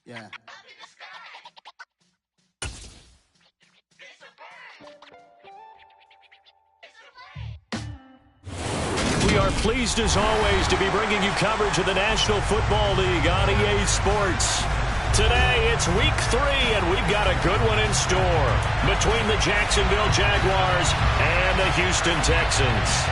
Yeah. We are pleased as always to be bringing you coverage of the National Football League on EA Sports. Today it's week 3 and we've got a good one in store between the Jacksonville Jaguars and the Houston Texans.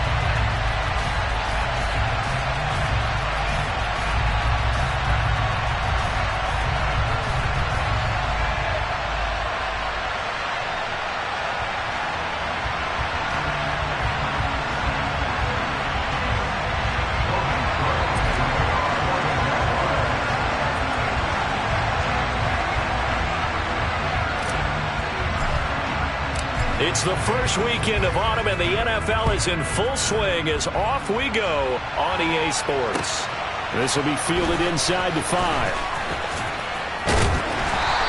It's the first weekend of autumn, and the NFL is in full swing as off we go on EA Sports. This will be fielded inside the 5.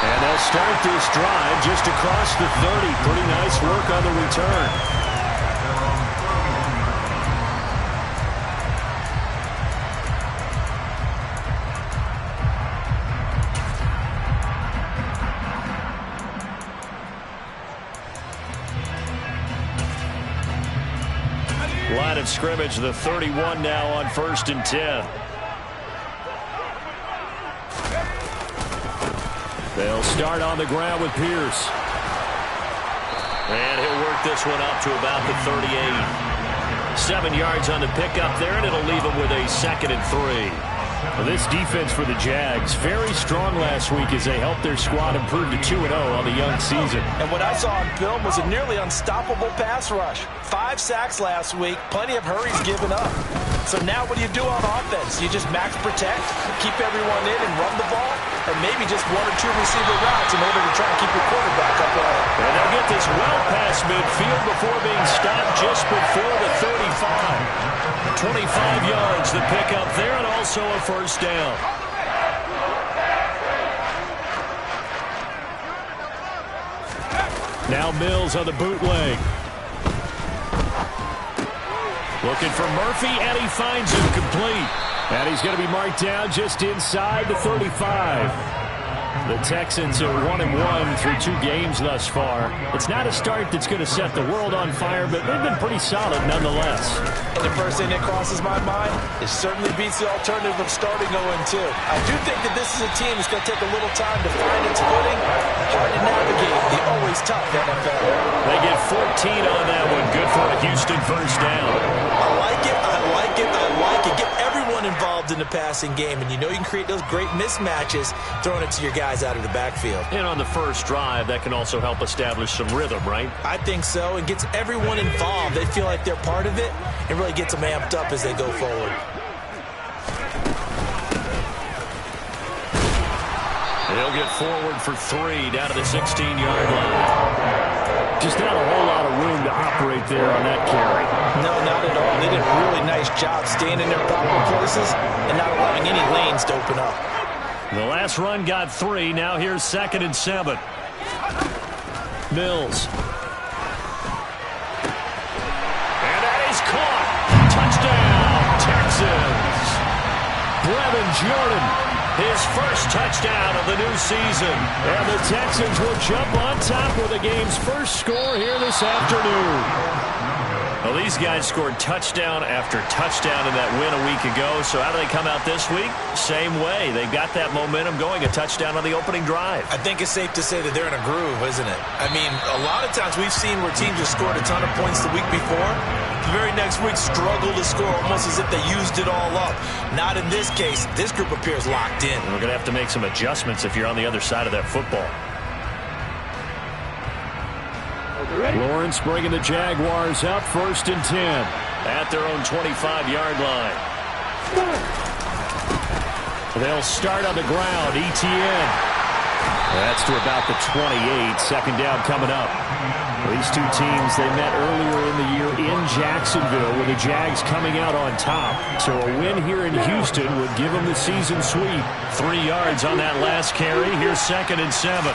And they'll start this drive just across the 30. Pretty nice work on the return. Line of scrimmage, the 31 now on 1st and 10. They'll start on the ground with Pierce. And he'll work this one up to about the 38. 7 yards on the pickup there, and it'll leave him with a 2nd and 3. Well, this defense for the Jags, very strong last week as they helped their squad improve to 2-0 on the young season. And what I saw on film was a nearly unstoppable pass rush. 5 sacks last week, plenty of hurries given up. So now what do you do on offense? You just max protect, keep everyone in and run the ball, or maybe just 1 or 2 receiver routes in order to try and keep your quarterback up early. And they'll get this well past midfield before being stopped just before the 35. 25 yards the pickup there, and also a 1st down. Now Mills on the bootleg. Looking for Murphy, and he finds him complete. And he's going to be marked down just inside the 35. The Texans are 1-1 through 2 games thus far. It's not a start that's going to set the world on fire, but they've been pretty solid nonetheless. And the first thing that crosses my mind, it certainly beats the alternative of starting 0-2. I do think that this is a team that's going to take a little time to find its footing. Hard to navigate the always tough NFL. They get 14 on that one. Good for a Houston 1st down. I like it, I like it, I like it. Get everyone involved in the passing game, and you know you can create those great mismatches throwing it to your guys out of the backfield. And on the first drive, that can also help establish some rhythm, right? I think so. It gets everyone involved. They feel like they're part of it. It really gets them amped up as they go forward. He'll get forward for 3 down to the 16-yard line. Just not a whole lot of room to operate there on that carry. No, not at all. They did a really nice job staying in their proper places and not allowing any lanes to open up. The last run got 3. Now here's 2nd and 7. Mills. And that is caught. Touchdown, Texans. Brevin Jordan, his first touchdown of the new season. And the Texans will jump on top with the game's first score here this afternoon. Well, these guys scored touchdown after touchdown in that win a week ago. So how do they come out this week? Same way. They've got that momentum going, a touchdown on the opening drive. I think it's safe to say that they're in a groove, isn't it? I mean, a lot of times we've seen where teams have scored a ton of points the week before. The very next week struggle to score almost as if they used it all up. Not in this case. This group appears locked in. And we're going to have to make some adjustments if you're on the other side of that football. Lawrence bringing the Jaguars up 1st and 10 at their own 25-yard line. They'll start on the ground. ETN. That's to about the 28. 2nd down coming up. These two teams, they met earlier in the year in Jacksonville with the Jags coming out on top. So a win here in Houston would give them the season sweep. 3 yards on that last carry. Here's 2nd and 7.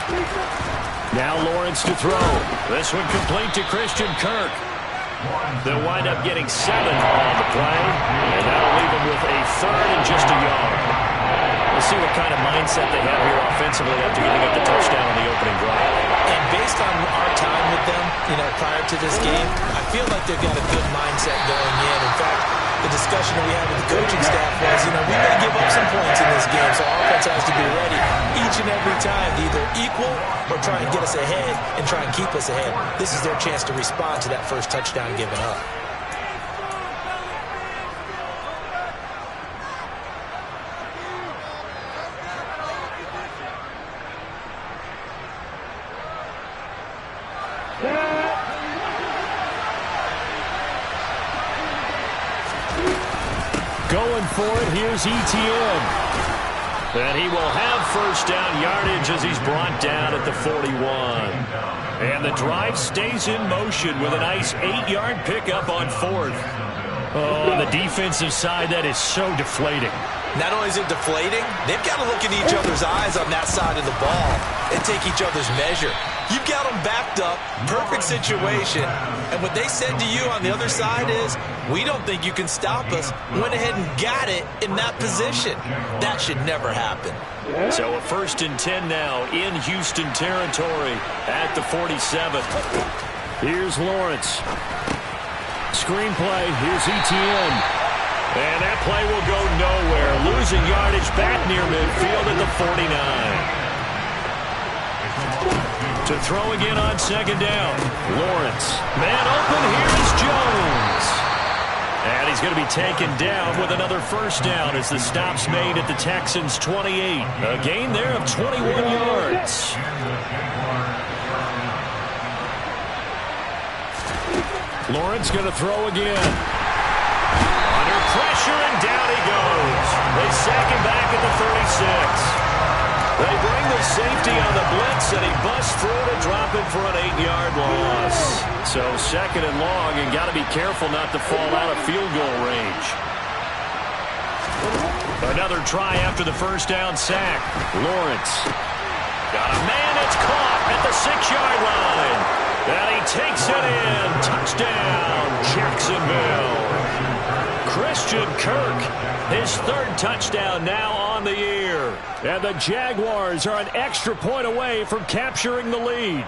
Now Lawrence to throw. This one complete to Christian Kirk. They'll wind up getting 7 on the play, and that'll leave them with a 3rd and just a yard. We'll see what kind of mindset they have here offensively after giving up the touchdown on the opening drive. And based on our time with them, prior to this game, I feel like they've got a good mindset going in. In fact, the discussion that we had with the coaching staff was, we may give up some points in this game, so our offense has to be ready each and every time to either equal or try and get us ahead and try and keep us ahead. This is their chance to respond to that first touchdown given up. Going for it, here's Etienne. And he will have first down yardage as he's brought down at the 41. And the drive stays in motion with a nice 8-yard pickup on fourth. Oh, on the defensive side, that is so deflating. Not only is it deflating, they've got to look in each other's eyes on that side of the ball and take each other's measure. You've got them backed up, perfect situation, and what they said to you on the other side is, we don't think you can stop us. Went ahead and got it in that position. That should never happen. So a 1st and 10 now in Houston territory at the 47. Here's Lawrence. Screenplay, here's Etienne. And that play will go nowhere. Losing yardage back near midfield at the 49. To throw again on 2nd down. Lawrence. Man open, here is Jones. And he's going to be taken down with another first down as the stop's made at the Texans' 28. A gain there of 21 yards. Lawrence going to throw again. Under pressure, and down he goes. They sack him back at the 36. They bring the safety on the blitz, and he busts through to drop it for an 8-yard loss. So 2nd and long, and got to be careful not to fall out of field goal range. Another try after the first down sack. Lawrence. Got a man, it's caught at the 6-yard line. And he takes it in. Touchdown, Jacksonville. Christian Kirk, his 3rd touchdown now on the year. And the Jaguars are an extra point away from capturing the lead.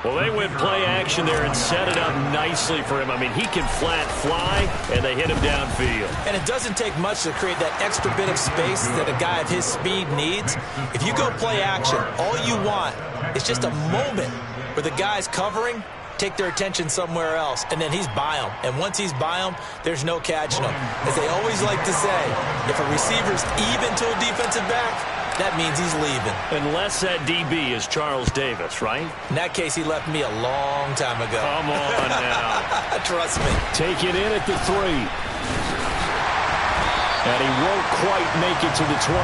Well, they went play action there and set it up nicely for him. I mean, he can flat fly, and they hit him downfield. And it doesn't take much to create that extra bit of space that a guy of his speed needs. If you go play action, all you want is just a moment where the guy's covering, take their attention somewhere else, and then he's by them. And once he's by them, there's no catching him. As they always like to say, if a receiver's even to a defensive back, that means he's leaving. Unless that DB is Charles Davis, right? In that case, he left me a long time ago. Come on now. Trust me. Take it in at the 3. And he won't quite make it to the 25.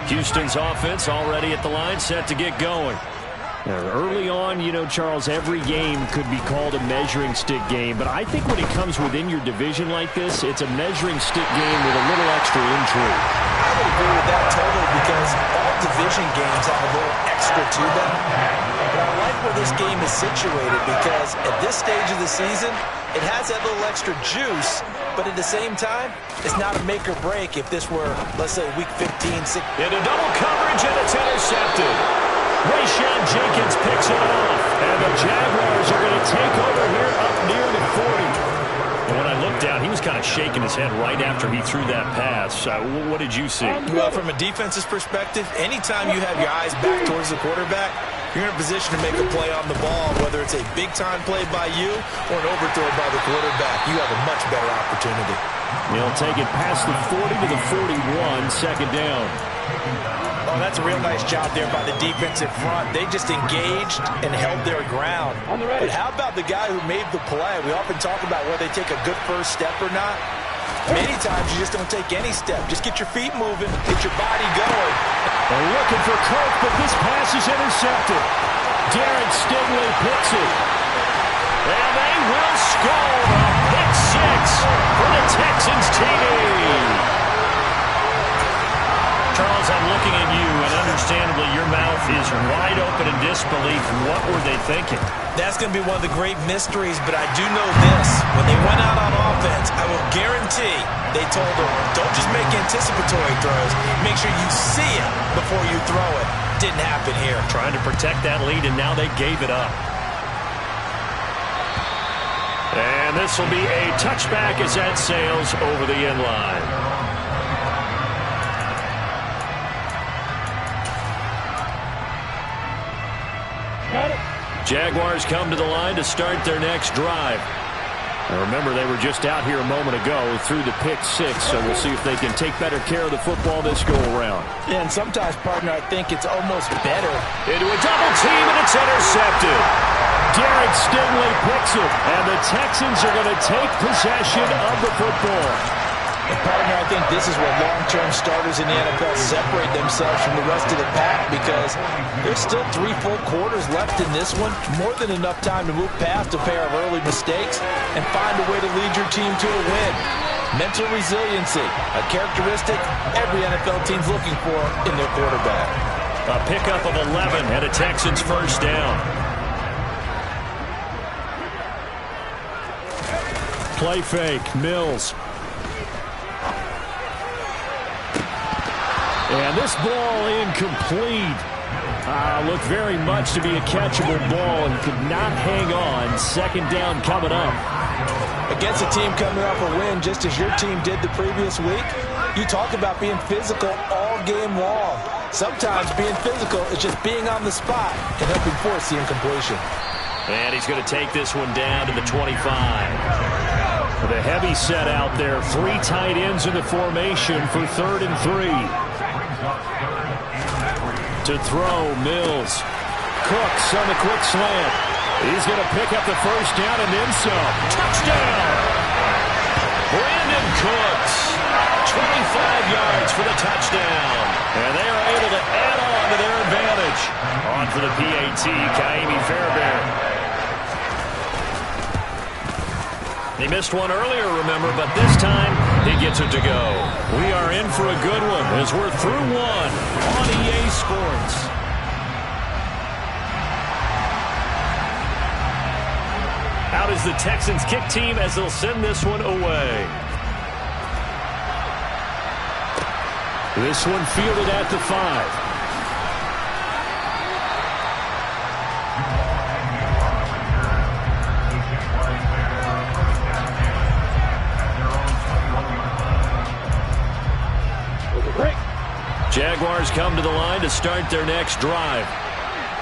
Houston's offense already at the line, set to get going. Early on, Charles, every game could be called a measuring stick game, but I think when it comes within your division like this, it's a measuring stick game with a little extra intrigue. I would agree with that totally, because all division games have a little extra to them. But I like where this game is situated, because at this stage of the season, it has that little extra juice, but at the same time, it's not a make or break if this were, let's say, week 15, 16. Into double coverage, and it's intercepted. Rayshawn Jenkins picks it off, and the Jaguars are going to take over here up near the 40. And when I looked down, he was kind of shaking his head right after he threw that pass. What did you see? Well, from a defense's perspective, anytime you have your eyes back towards the quarterback, you're in a position to make a play on the ball, whether it's a big-time play by you or an overthrow by the quarterback. You have a much better opportunity. He'll take it past the 40 to the 41, 2nd down. Oh, that's a real nice job there by the defensive front. They just engaged and held their ground. But how about the guy who made the play? We often talk about whether they take a good first step or not. Many times you just don't take any step. Just get your feet moving, get your body going. They're looking for Kirk, but this pass is intercepted. Darren Stingley picks it. And they will score a pick 6 for the Texans TD. Charles, I'm looking at you, and under understandably, your mouth is wide open in disbelief. What were they thinking? That's going to be one of the great mysteries, but I do know this. When they went out on offense, I will guarantee they told them, don't just make anticipatory throws. Make sure you see it before you throw it. Didn't happen here. Trying to protect that lead, and now they gave it up. And this will be a touchback as that sails over the end line. Jaguars come to the line to start their next drive. Now remember, they were just out here a moment ago through the pick-6, so we'll see if they can take better care of the football this go-around. Yeah, and sometimes, partner, I think it's almost better. Into a double team, and it's intercepted. Derek Stingley picks it, and the Texans are going to take possession of the football. And partner, I think this is where long-term starters in the NFL separate themselves from the rest of the pack, because there's still 3 full quarters left in this one. More than enough time to move past a pair of early mistakes and find a way to lead your team to a win. Mental resiliency, a characteristic every NFL team's looking for in their quarterback. A pickup of 11 and a Texans first down. Play fake, Mills. And this ball incomplete. Looked very much to be a catchable ball and could not hang on. Second down coming up. Against a team coming off a win just as your team did the previous week, you talk about being physical all game long. Sometimes being physical is just being on the spot and helping force the incompletion. And he's going to take this one down to the 25. With a heavy set out there, 3 tight ends in the formation for 3rd and 3. To throw, Mills. Cooks on the quick slant. He's going to pick up the first down and then some. Touchdown! Brandon Cooks. 25 yards for the touchdown. And they are able to add on to their advantage. On for the PAT, Kaimi Fairbairn. He missed one earlier, remember, but this time he gets it to go. We are in for a good one as we're through one on EA Sports. Out is the Texans kick team as they'll send this one away. This one fielded at the 5. Jaguars come to the line to start their next drive.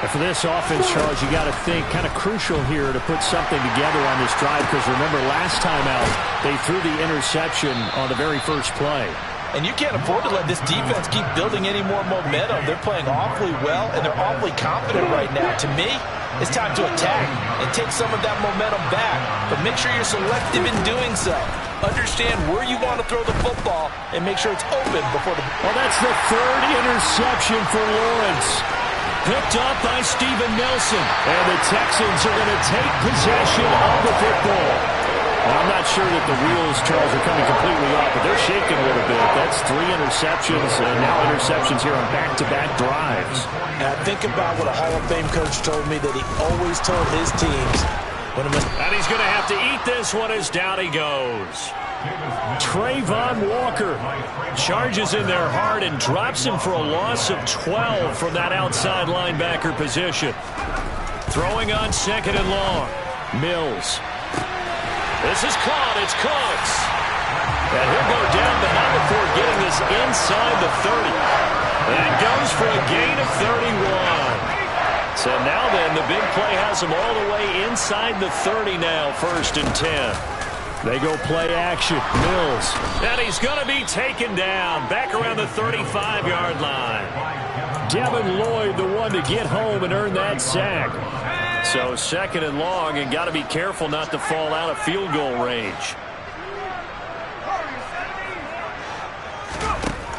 And for this offense, Charles, you got to think kind of crucial here to put something together on this drive, because remember, last time out, they threw the interception on the very first play. And you can't afford to let this defense keep building any more momentum. They're playing awfully well, and they're awfully confident right now. To me, it's time to attack and take some of that momentum back. But make sure you're selective in doing so. Understand where you want to throw the football and make sure it's open before the... Well, that's the 3rd interception for Lawrence. Picked up by Steven Nelson. And the Texans are going to take possession of the football. Well, I'm not sure that the wheels, Charles, are coming completely off, but they're shaking a little bit. That's 3 interceptions, and now interceptions here on back-to-back drives. And I think about what a Hall of Fame coach told me that he always told his teams. And he's going to have to eat this one as down he goes. Trayvon Walker charges in there hard and drops him for a loss of 12 from that outside linebacker position. Throwing on 2nd and long. Mills. This is caught. It's Cooks. And he'll go down, but not before getting this inside the 30. And goes for a gain of 31. So now then, the big play has them all the way inside the 30 now, 1st and 10. They go play action. Mills. And he's going to be taken down back around the 35-yard line. Devin Lloyd, the one to get home and earn that sack. So 2nd and long, and got to be careful not to fall out of field goal range.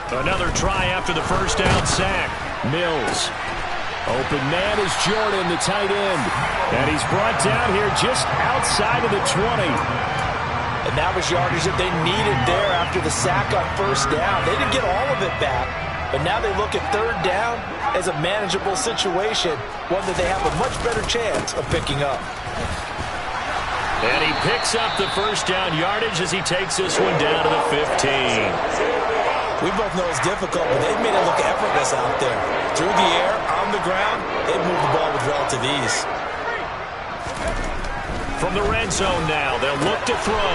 Another try after the first down sack. Mills. Open man is Jordan, the tight end. And he's brought down here just outside of the 20. And that was yardage that they needed there after the sack on first down. They didn't get all of it back, but now they look at 3rd down. as a manageable situation, one that they have a much better chance of picking up. And he picks up the first down yardage as he takes this one down to the 15. We both know it's difficult, but they've made it look effortless out there. Through the air, on the ground, they've moved the ball with relative ease. From the red zone now, they'll look to throw.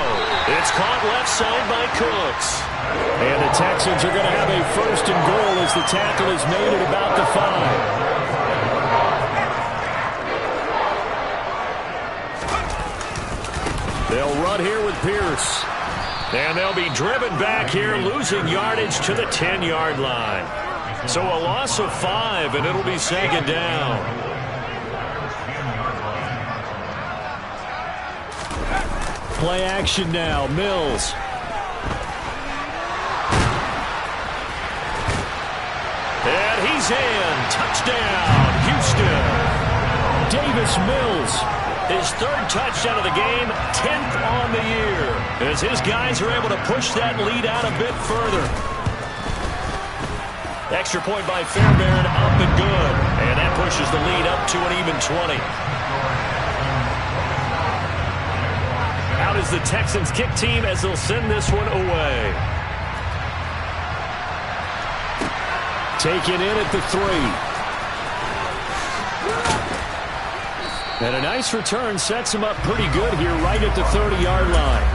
It's caught left side by Cooks. And the Texans are going to have a first and goal as the tackle is made at about the 5. They'll run here with Pierce. And they'll be driven back here, losing yardage to the 10-yard line. So a loss of 5, and it'll be second down. Play action now, Mills. And he's in. Touchdown, Houston. Davis Mills. His third touchdown of the game, 10th on the year, as his guys are able to push that lead out a bit further. Extra point by Fairbairn, up and good. And that pushes the lead up to an even 20. Out is the Texans kick team as they'll send this one away. Taken in at the 3. And a nice return sets him up pretty good here right at the 30-yard line.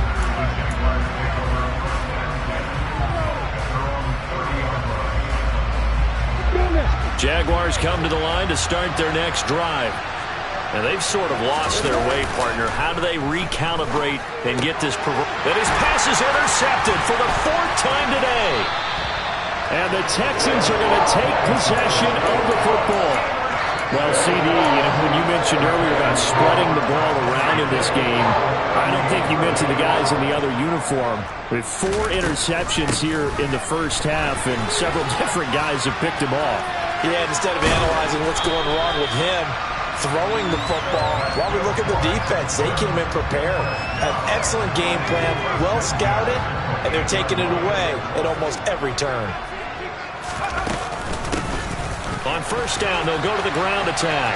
Jaguars come to the line to start their next drive. And they've sort of lost their way, partner. How do they recalibrate and get this? And his pass is intercepted for the 4th time today. And the Texans are going to take possession of the football. Well, CD, when you mentioned earlier about spreading the ball around in this game, I don't think you mentioned the guys in the other uniform. With 4 interceptions here in the first half, and several different guys have picked him off. Yeah, instead of analyzing what's going wrong with him, throwing the football, while we look at the defense, they came in prepared. An excellent game plan, well scouted, and they're taking it away at almost every turn. On first down, they'll go to the ground attack.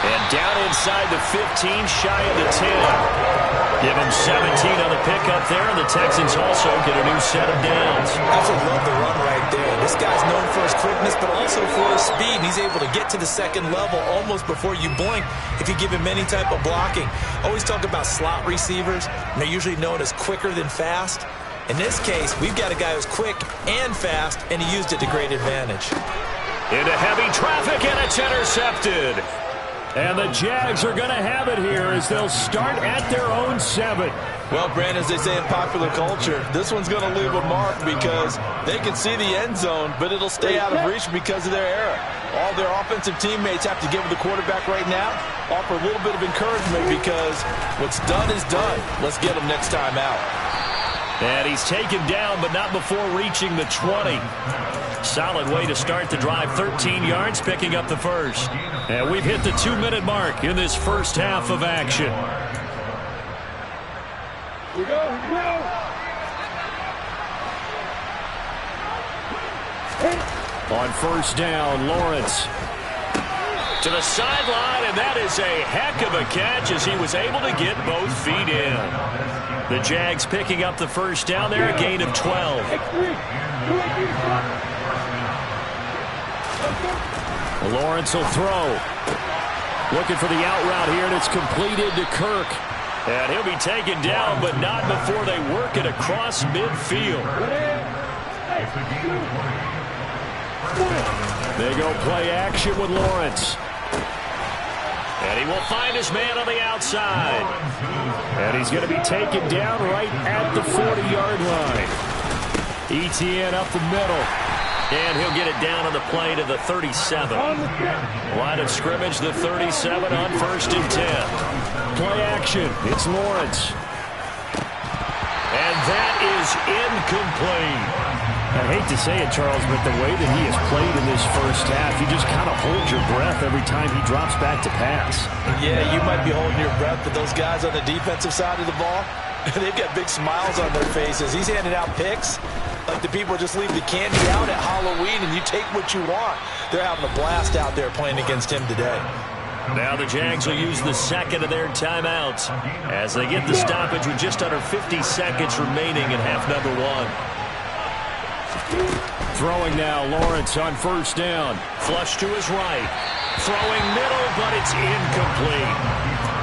And down inside the 15, shy of the 10. Give them 17 on the pickup there, and the Texans also get a new set of downs. Absolutely love the run right there. This guy's known for his quickness, but also for his speed. He's able to get to the second level almost before you blink if you give him any type of blocking. Always talk about slot receivers, and they're usually known as quicker than fast. In this case, we've got a guy who's quick and fast, and he used it to great advantage. Into heavy traffic, and it's intercepted. And the Jags are going to have it here as they'll start at their own 7. Well, Brandon, as they say in popular culture, this one's going to leave a mark because they can see the end zone, but it'll stay out of reach because of their error. All their offensive teammates have to give the quarterback right now, offer a little bit of encouragement because what's done is done. Let's get them next time out. And he's taken down, but not before reaching the 20. Solid way to start the drive. 13 yards, picking up the first. And we've hit the 2-minute mark in this first half of action. Here we go. On first down, Lawrence to the sideline, and that is a heck of a catch as he was able to get both feet in. The Jags picking up the first down there, a gain of 12. Lawrence will throw. Looking for the out route here, and it's completed to Kirk. And he'll be taken down, but not before they work it across midfield. They go play action with Lawrence. And he will find his man on the outside. And he's going to be taken down right at the 40-yard line. Etienne up the middle. And he'll get it down on the play to the 37. Line of scrimmage, the 37 on first and 10. Play action. It's Lawrence. And that is incomplete. I hate to say it, Charles, but the way that he has played in this first half, you just kind of hold your breath every time he drops back to pass. Yeah, you might be holding your breath, but those guys on the defensive side of the ball, they've got big smiles on their faces. He's handing out picks, Like the people just leave the candy out at Halloween and you take what you want. They're having a blast out there playing against him today. Now the Jags will use the second of their timeouts as they get the stoppage with just under 50 seconds remaining in half number one. Throwing now, Lawrence on first down. Flush to his right. Throwing middle, but it's incomplete.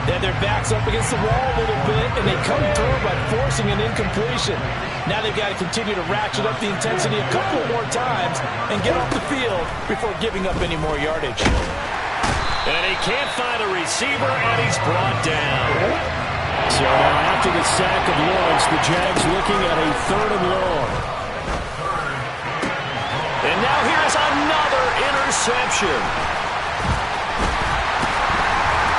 And their back's up against the wall a little bit, and they come through by forcing an incompletion. Now they've got to continue to ratchet up the intensity a couple more times and get off the field before giving up any more yardage. And he can't find a receiver, and he's brought down. So now after the sack of Lawrence, the Jags looking at a 3rd and long. And now here's another interception.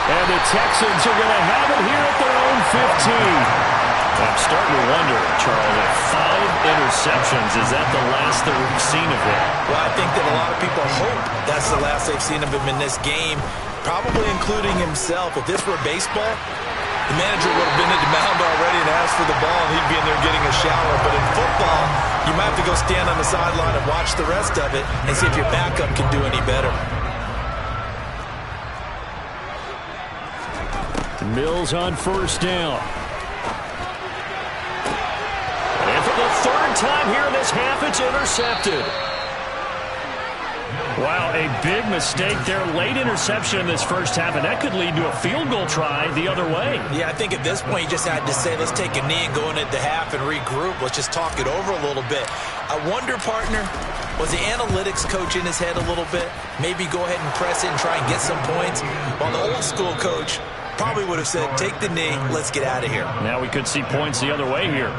And the Texans are going to have it here at their own 15. I'm starting to wonder, Charles, if 5 interceptions, is that the last that we've seen of him? Well, I think that a lot of people hope that's the last they've seen of him in this game, probably including himself. If this were baseball, the manager would have been at the mound already and asked for the ball, and he'd be in there getting a shower. But in football, you might have to go stand on the sideline and watch the rest of it and see if your backup can do any better. Mills on first down. And for the 3rd time here in this half, it's intercepted. Wow, a big mistake there. Late interception in this first half, and that could lead to a field goal try the other way. Yeah, I think at this point you just had to say, let's take a knee and go into the half and regroup. Let's just talk it over a little bit. I wonder, partner, was the analytics coach in his head a little bit? Maybe go ahead and press it and try and get some points? While the old school coach probably would have said, take the knee, let's get out of here. Now we could see points the other way here.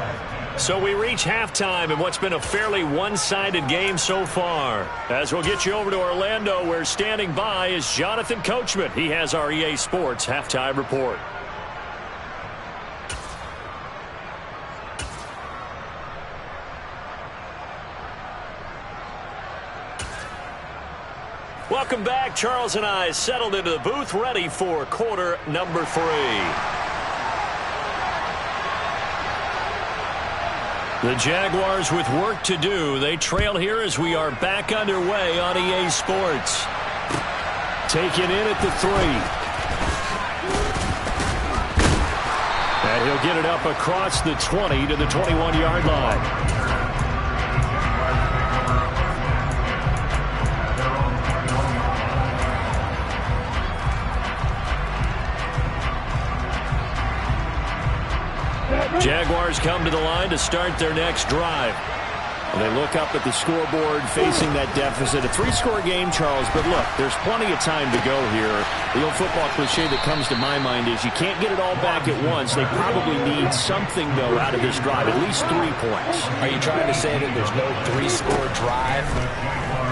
So we reach halftime in what's been a fairly one-sided game so far. As we'll get you over to Orlando, where standing by is Jonathan Coachman. He has our EA Sports halftime report. Welcome back. Charles and I settled into the booth, ready for quarter number 3. The Jaguars with work to do. They trail here as we are back underway on EA Sports. Taken in at the 3. And he'll get it up across the 20 to the 21-yard line. Jaguars come to the line to start their next drive. They look up at the scoreboard facing that deficit. A 3-score game, Charles, but look, there's plenty of time to go here. The old football cliche that comes to my mind is you can't get it all back at once. They probably need something, though, out of this drive, at least 3 points. Are you trying to say that there's no 3-score drive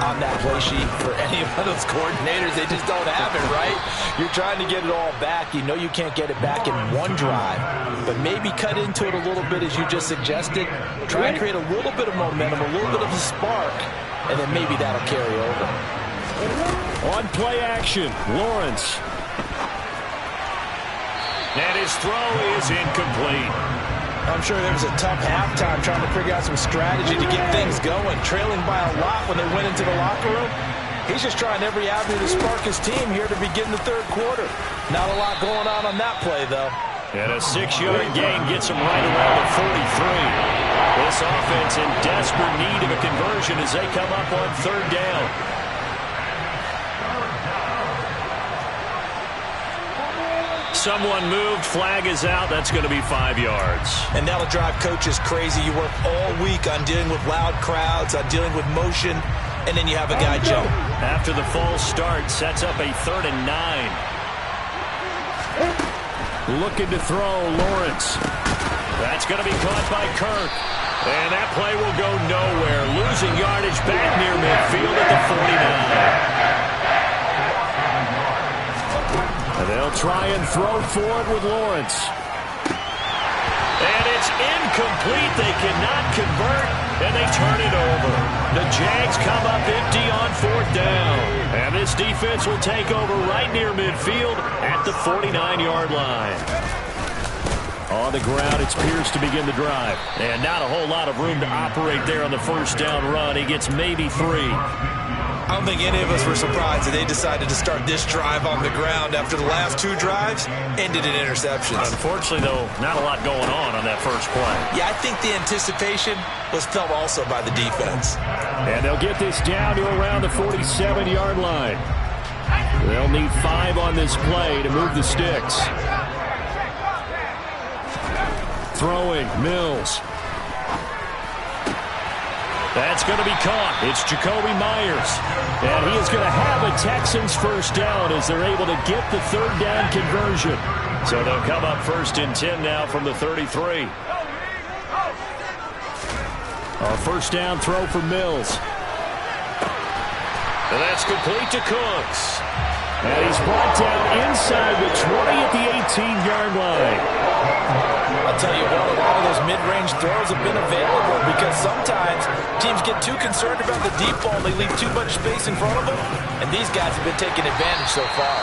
on that play sheet for any of those coordinators? They just don't have it, right? You're trying to get it all back. You know you can't get it back in one drive, but maybe cut into it a little bit as you just suggested. Try and create a little bit of momentum, a little bit of a spark, and then maybe that'll carry over. On play action, Lawrence. And his throw is incomplete. I'm sure there was a tough halftime trying to figure out some strategy to get things going. Trailing by a lot when they went into the locker room. He's just trying every avenue to spark his team here to begin the 3rd quarter. Not a lot going on that play, though. And a 6-yard gain gets him right around the 43. This offense in desperate need of a conversion as they come up on 3rd down. Someone moved, flag is out. That's going to be 5 yards. And that'll drive coaches crazy. You work all week on dealing with loud crowds, on dealing with motion, and then you have a guy jump. After the false start, sets up a 3rd and 9. Looking to throw, Lawrence. That's going to be caught by Kirk. And that play will go nowhere. Losing yardage back near midfield at the 49. And they'll try and throw forward with Lawrence. And it's incomplete. They cannot convert, and they turn it over. The Jags come up empty on 4th down. And this defense will take over right near midfield at the 49-yard line. On the ground, it's Pierce to begin the drive. And not a whole lot of room to operate there on the first down run. He gets maybe 3. I don't think any of us were surprised that they decided to start this drive on the ground after the last 2 drives ended in interceptions. Unfortunately, though, not a lot going on that first play. Yeah, I think the anticipation was felt also by the defense. And they'll get this down to around the 47-yard line. They'll need 5 on this play to move the sticks. Throwing, Mills. That's going to be caught. It's Jacoby Myers. And he is going to have a Texans first down as they're able to get the third down conversion. So they'll come up 1st and 10 now from the 33. A first down throw for Mills. And that's complete to Cooks. And he's brought down inside the 20 at the 18-yard line. I'll tell you what, a lot of those mid-range throws have been available because sometimes teams get too concerned about the deep ball. They leave too much space in front of them, and these guys have been taking advantage so far.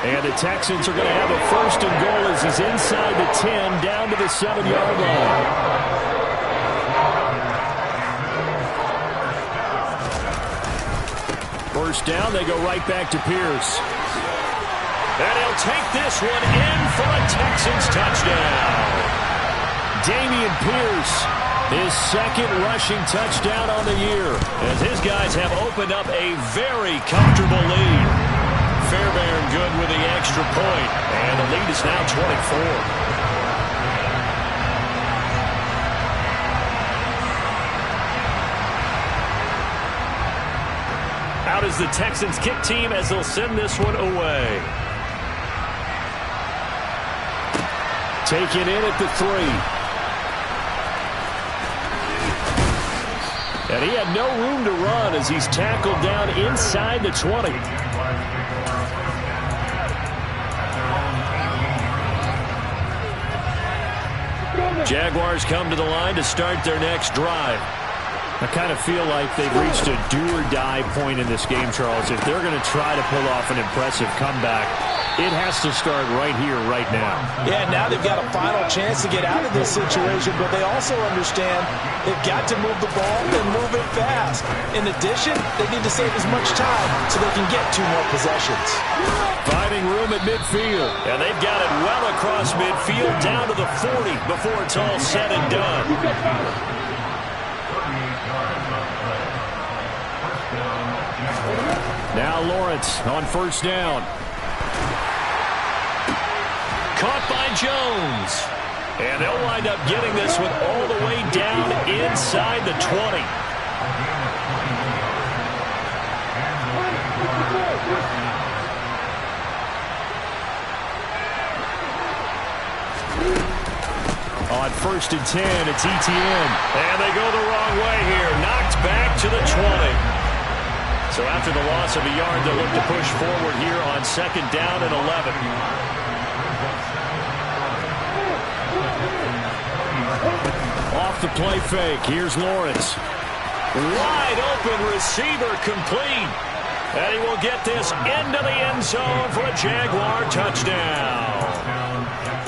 And the Texans are going to have a 1st and goal as he's inside the 10 down to the 7-yard line. First down, they go right back to Pierce. And he'll take this one in for a Texans touchdown. Dameon Pierce, his 2nd rushing touchdown on the year, as his guys have opened up a very comfortable lead. Fairbairn good with the extra point, and the lead is now 24. Out is the Texans kick team as they'll send this one away. Taken in at the 3. And he had no room to run as he's tackled down inside the 20. Jaguars come to the line to start their next drive. I kind of feel like they've reached a do-or-die point in this game, Charles. If they're going to try to pull off an impressive comeback, it has to start right here, right now. Yeah, now they've got a final chance to get out of this situation, but they also understand they've got to move the ball and move it fast. In addition, they need to save as much time so they can get 2 more possessions. Finding room at midfield, and they've got it well across midfield down to the 40 before it's all said and done. Now Lawrence on first down. Caught by Jones. And they'll wind up getting this one all the way down inside the 20. On 1st and 10, it's Etienne. And they go the wrong way here. Knocked back to the 20. So after the loss of a yard, they'll look to push forward here on 2nd down and 11. Off the play fake. Here's Lawrence. Wide open receiver complete. And he will get this into the end zone for a Jaguar touchdown.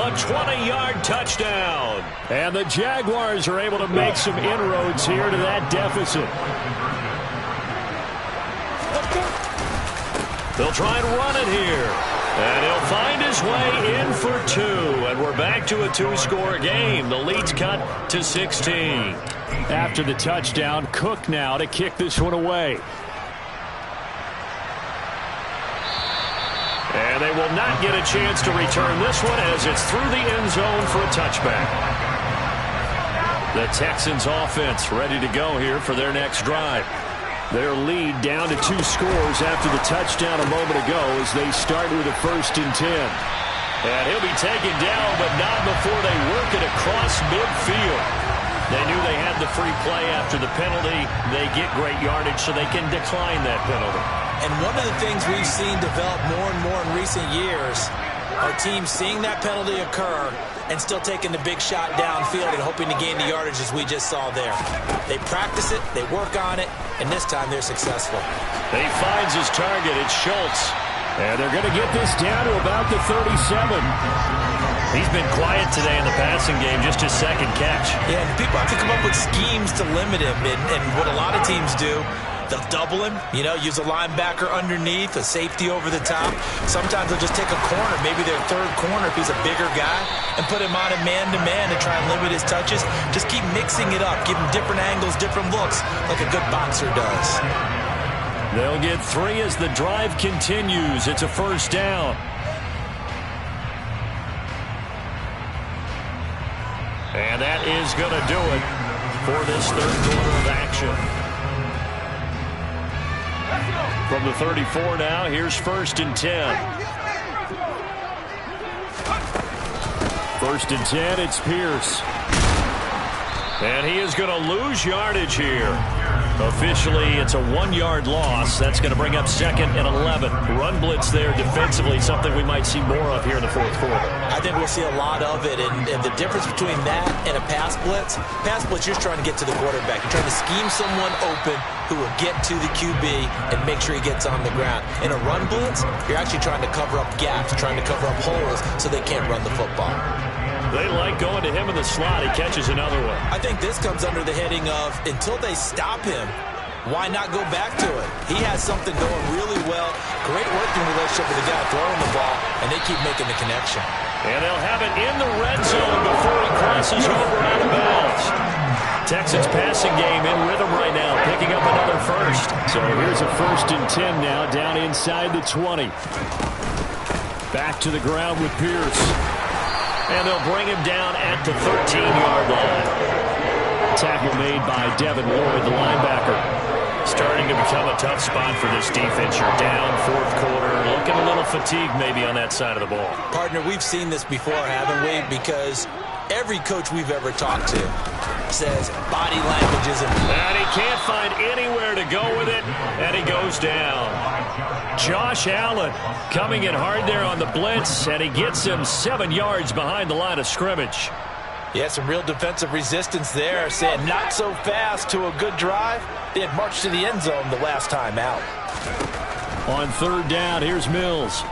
A 20-yard touchdown. And the Jaguars are able to make some inroads here to that deficit. They'll try and run it here. And he'll find his way in for 2. And we're back to a 2-score game. The lead's cut to 16. After the touchdown, Cook now to kick this one away. And they will not get a chance to return this one as it's through the end zone for a touchback. The Texans offense ready to go here for their next drive. Their lead down to 2 scores after the touchdown a moment ago as they start with a 1st and 10. And he'll be taken down, but not before they work it across midfield. They knew they had the free play after the penalty. They get great yardage so they can decline that penalty. And one of the things we've seen develop more and more in recent years are teams seeing that penalty occur and still taking the big shot downfield and hoping to gain the yardage as we just saw there. They practice it, they work on it, and this time they're successful. He finds his target. It's Schultz. And they're going to get this down to about the 37. He's been quiet today in the passing game, just his second catch. Yeah, and people have to come up with schemes to limit him. And what a lot of teams do, they'll double him, use a linebacker underneath, a safety over the top. Sometimes they'll just take a corner, maybe their third corner if he's a bigger guy, and put him on a man-to-man and try and limit his touches. Just keep mixing it up, give him different angles, different looks, like a good boxer does. They'll get 3 as the drive continues. It's a first down. And that is going to do it for this third quarter of action. From the 34 now, here's 1st and 10. 1st and 10, it's Pierce. And he is going to lose yardage here. Officially, it's a 1-yard loss. That's going to bring up 2nd and 11. Run blitz there defensively, something we might see more of here in the 4th quarter. I think we'll see a lot of it, and the difference between that and a pass blitz, you're trying to get to the quarterback. You're trying to scheme someone open who will get to the QB and make sure he gets on the ground. In a run blitz, you're actually trying to cover up gaps, trying to cover up holes so they can't run the football. They like going to him in the slot. He catches another one. I think this comes under the heading of, until they stop him, why not go back to it? He has something going really well. Great working relationship with the guy throwing the ball, and they keep making the connection. And they'll have it in the red zone before he crosses over out of bounds. Texans passing game in rhythm right now, picking up another first. So here's a 1st and 10 now, down inside the 20. Back to the ground with Pierce. And they'll bring him down at the 13-yard line. Tackle made by Devin Lloyd, the linebacker. Starting to become a tough spot for this defense. You're down 4th quarter, looking a little fatigued maybe on that side of the ball. Partner, we've seen this before, haven't we? Because every coach we've ever talked to says body language isn't. And he can't find anywhere to go with it, and he goes down. Josh Allen coming in hard there on the blitz, and he gets him 7 yards behind the line of scrimmage. Yeah, some real defensive resistance there, saying not so fast to a good drive. They had marched to the end zone the last time out. On 3rd down, here's Mills.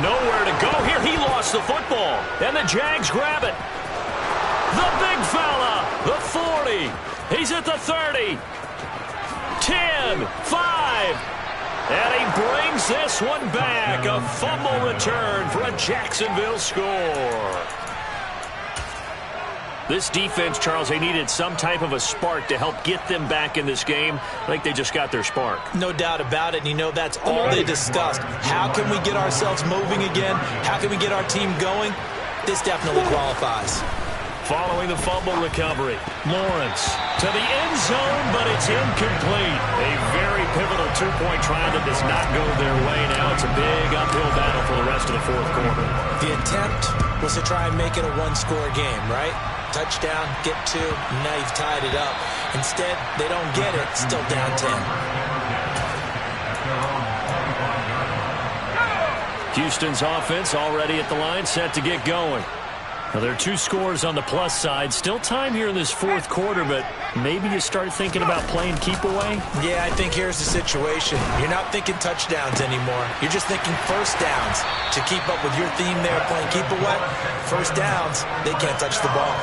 Nowhere to go here. He lost the football, and the Jags grab it. The big fella, the 40. He's at the 30. 10, 5. And he brings this one back. A fumble return for a Jacksonville score. This defense, Charles, they needed some type of a spark to help get them back in this game. I think they just got their spark. No doubt about it. And that's all they discussed. How can we get ourselves moving again? How can we get our team going? This definitely qualifies. Following the fumble recovery, Lawrence to the end zone, but it's incomplete. A very pivotal 2-point try that does not go their way. Now it's a big uphill battle for the rest of the 4th quarter. The attempt was to try and make it a 1-score game, right? Touchdown, get 2, now you've tied it up. Instead, they don't get it, still down 10. Houston's offense already at the line, set to get going. Now, there are 2 scores on the plus side. Still time here in this 4th quarter, but maybe you start thinking about playing keep away? Yeah, I think here's the situation. You're not thinking touchdowns anymore. You're just thinking first downs. To keep up with your theme there, playing keep away, first downs, they can't touch the ball.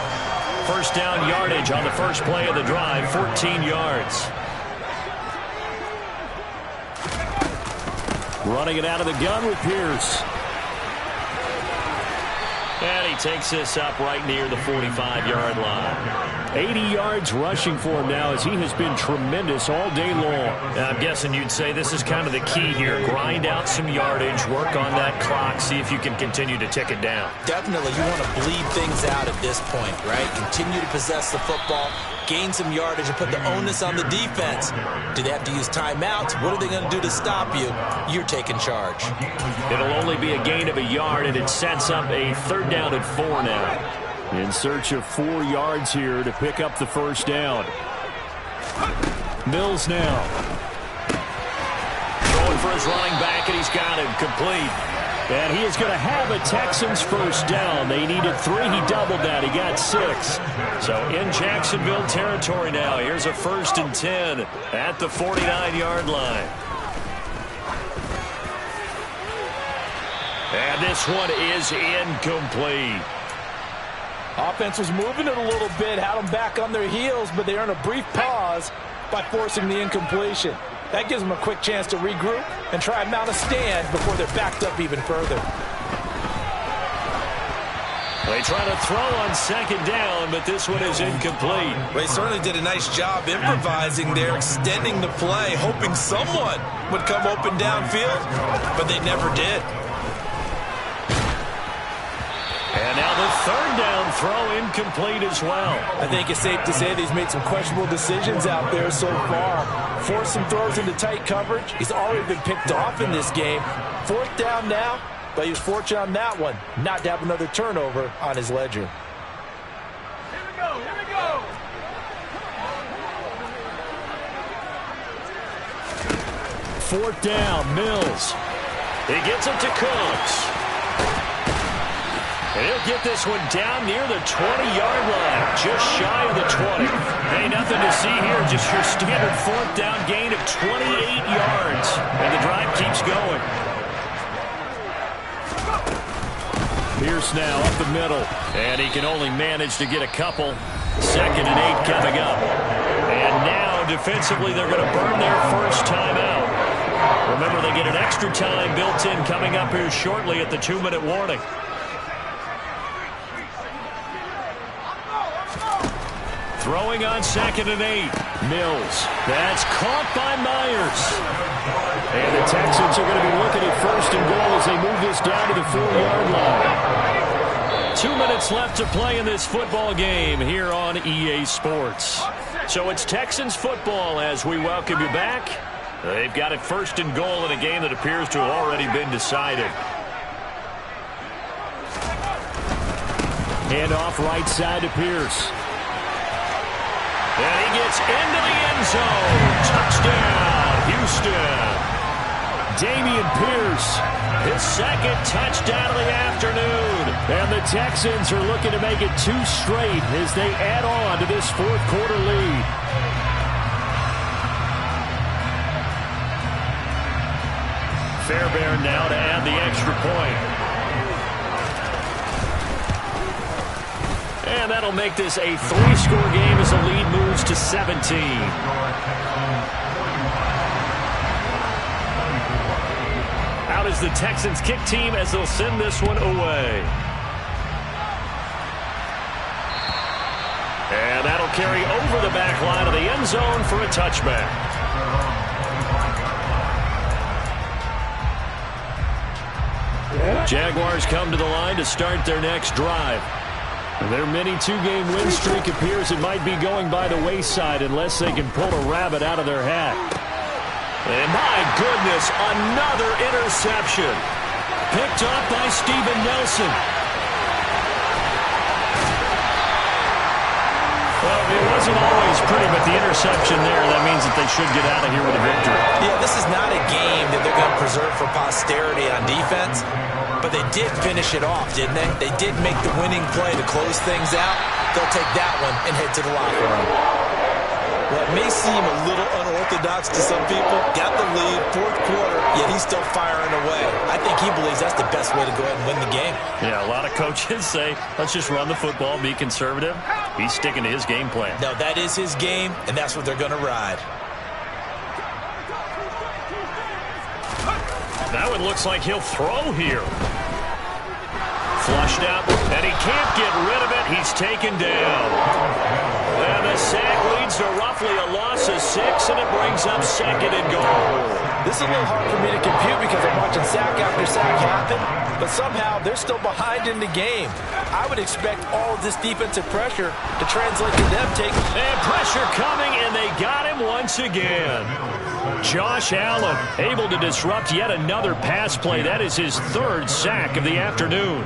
First down yardage on the first play of the drive, 14 yards. Running it out of the gun with Pierce. And he takes this up right near the 45-yard line. 80 yards rushing for him now as he has been tremendous all day long. I'm guessing you'd say this is kind of the key here. Grind out some yardage, work on that clock, see if you can continue to tick it down. Definitely, you want to bleed things out at this point, right? Continue to possess the football, gain some yardage, and put the onus on the defense. Do they have to use timeouts? What are they going to do to stop you? You're taking charge. It'll only be a gain of a yard, and it sets up a 3rd down and 4 now. In search of 4 yards here to pick up the first down. Mills now. Going for his running back, and he's got him complete. And he is going to have a Texans first down. They needed 3. He doubled that. He got 6. So in Jacksonville territory now. Here's a 1st and 10 at the 49-yard line. And this one is incomplete. Offense was moving it a little bit, had them back on their heels, but they earned a brief pause by forcing the incompletion. That gives them a quick chance to regroup and try and mount a stand before they're backed up even further. They try to throw on second down, but this one is incomplete. They certainly did a nice job improvising there, extending the play, hoping someone would come open downfield, but they never did. And now the third down throw incomplete as well. I think it's safe to say that he's made some questionable decisions out there so far. Forced some throws into tight coverage. He's already been picked off in this game. Fourth down now, but he was fortunate on that one not to have another turnover on his ledger. Here we go, here we go. Fourth down, Mills. He gets it to Cooks. And he'll get this one down near the 20-yard line, just shy of the 20. Hey, nothing to see here, just your standard fourth down gain of 28 yards. And the drive keeps going. Pierce now up the middle, and he can only manage to get a couple. 2nd and 8 coming up. And now, defensively, they're going to burn their first timeout. Remember, they get an extra time built in coming up here shortly at the 2-minute warning. Throwing on 2nd and 8. Mills. That's caught by Myers. And the Texans are going to be looking at 1st and goal as they move this down to the 4-yard line. 2 minutes left to play in this football game here on EA Sports. So it's Texans football as we welcome you back. They've got it 1st and goal in a game that appears to have already been decided. Hand off right side to Pierce. And he gets into the end zone. Touchdown, Houston. Damian Pierce, his 2nd touchdown of the afternoon. And the Texans are looking to make it 2 straight as they add on to this 4th quarter lead. Fairbairn now to add the extra point. And that'll make this a 3-score game as the lead moves to 17. Out is the Texans kick team as they'll send this one away. And that'll carry over the back line of the end zone for a touchback. Jaguars come to the line to start their next drive. Their mini 2-game win streak appears it might be going by the wayside unless they can pull a rabbit out of their hat. And my goodness, another interception. Picked up by Steven Nelson. Well, it wasn't always pretty, but the interception there, that means that they should get out of here with a victory. Yeah, this is not a game that they're going to preserve for posterity on defense. But they did finish it off, didn't they? They did make the winning play to close things out. They'll take that one and head to the locker room. Well, it may seem a little unorthodox to some people. Got the lead, 4th quarter, yet he's still firing away. I think he believes that's the best way to go ahead and win the game. Yeah, a lot of coaches say, let's just run the football, be conservative. He's sticking to his game plan. No, that is his game, and that's what they're going to ride. That one looks like he'll throw here. Flushed out, and he can't get rid of it. He's taken down. And the sack leads to roughly a loss of 6, and it brings up 2nd and goal. This is a little hard for me to compute because I'm watching sack after sack happen, but somehow they're still behind in the game. I would expect all of this defensive pressure to translate to them taking... And pressure coming, and they got him once again. Josh Allen able to disrupt yet another pass play. That is his 3rd sack of the afternoon.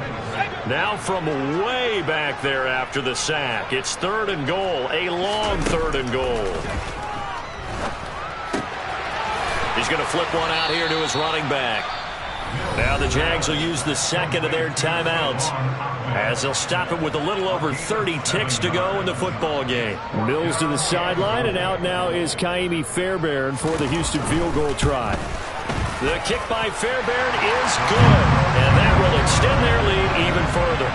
Now from way back there after the sack, it's 3rd and goal, a long 3rd and goal. He's going to flip one out here to his running back. Now the Jags will use the 2nd of their timeouts as they'll stop it with a little over 30 ticks to go in the football game. Mills to the sideline, and out now is Kaimi Fairbairn for the Houston field goal try. The kick by Fairbairn is good, and that will extend their lead even further.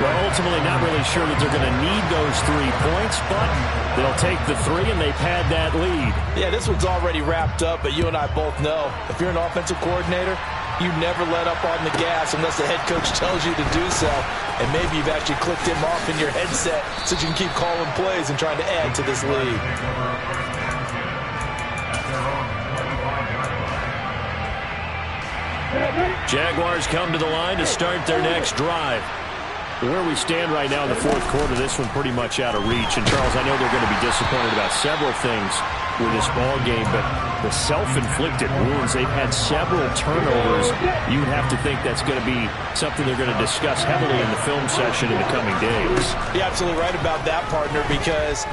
Well, ultimately not really sure that they're going to need those 3 points, but they'll take the 3 and they pad that lead. Yeah, this one's already wrapped up, but you and I both know if you're an offensive coordinator, you never let up on the gas unless the head coach tells you to do so. And maybe you've actually clicked him off in your headset so you can keep calling plays and trying to add to this lead. Jaguars come to the line to start their next drive. Where we stand right now in the fourth quarter, this one pretty much out of reach. And, Charles, I know they're going to be disappointed about several things with this ball game, but the self-inflicted wounds, they've had several turnovers. You'd have to think that's going to be something they're going to discuss heavily in the film session in the coming days. You're absolutely right about that, partner, because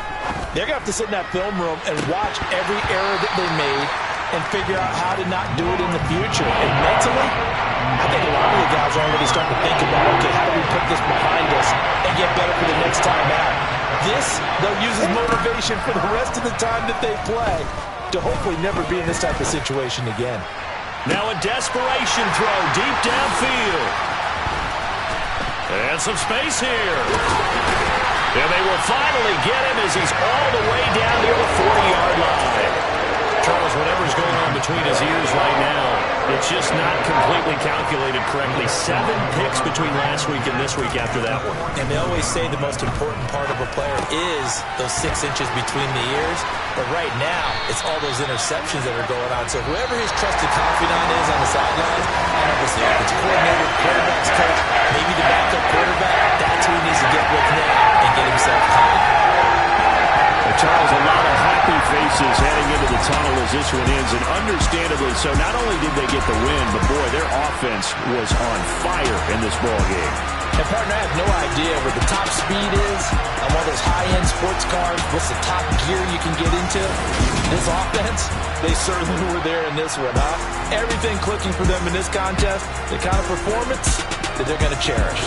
they're going to have to sit in that film room and watch every error that they made and figure out how to not do it in the future. And mentally, I think a lot of the guys are already starting to think about, okay, how do we put this behind us and get better for the next time out? This, they'll use as motivation for the rest of the time that they play to hopefully never be in this type of situation again. Now a desperation throw deep downfield. And some space here. And they will finally get him as he's all the way down near the 40-yard line. Charles, whatever's going on between his ears right now, it's just not completely calculated correctly. 7 picks between last week and this week after that one. And they always say the most important part of a player is those 6 inches between the ears. But right now, it's all those interceptions that are going on. So whoever his trusted confidant is on the sidelines, I don't know if it's the offensive coordinator, quarterback's coach, maybe the backup quarterback, that's who he needs to get with now and get himself calm. Charles, a lot of happy faces heading into the tunnel as this one ends, and understandably so. Not only did they get the win, but boy, their offense was on fire in this ball game. And partner, I have no idea what the top speed is on one of those high-end sports cars. What's the top gear you can get into? This offense, they certainly were there in this one, huh? Everything clicking for them in this contest, the kind of performance that they're going to cherish.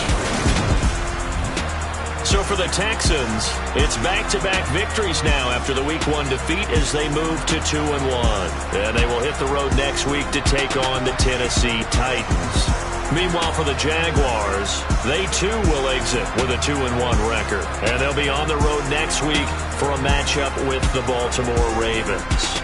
So for the Texans, it's back-to-back victories now after the Week 1 defeat as they move to 2-1. And they will hit the road next week to take on the Tennessee Titans. Meanwhile, for the Jaguars, they too will exit with a 2-1 record. And they'll be on the road next week for a matchup with the Baltimore Ravens.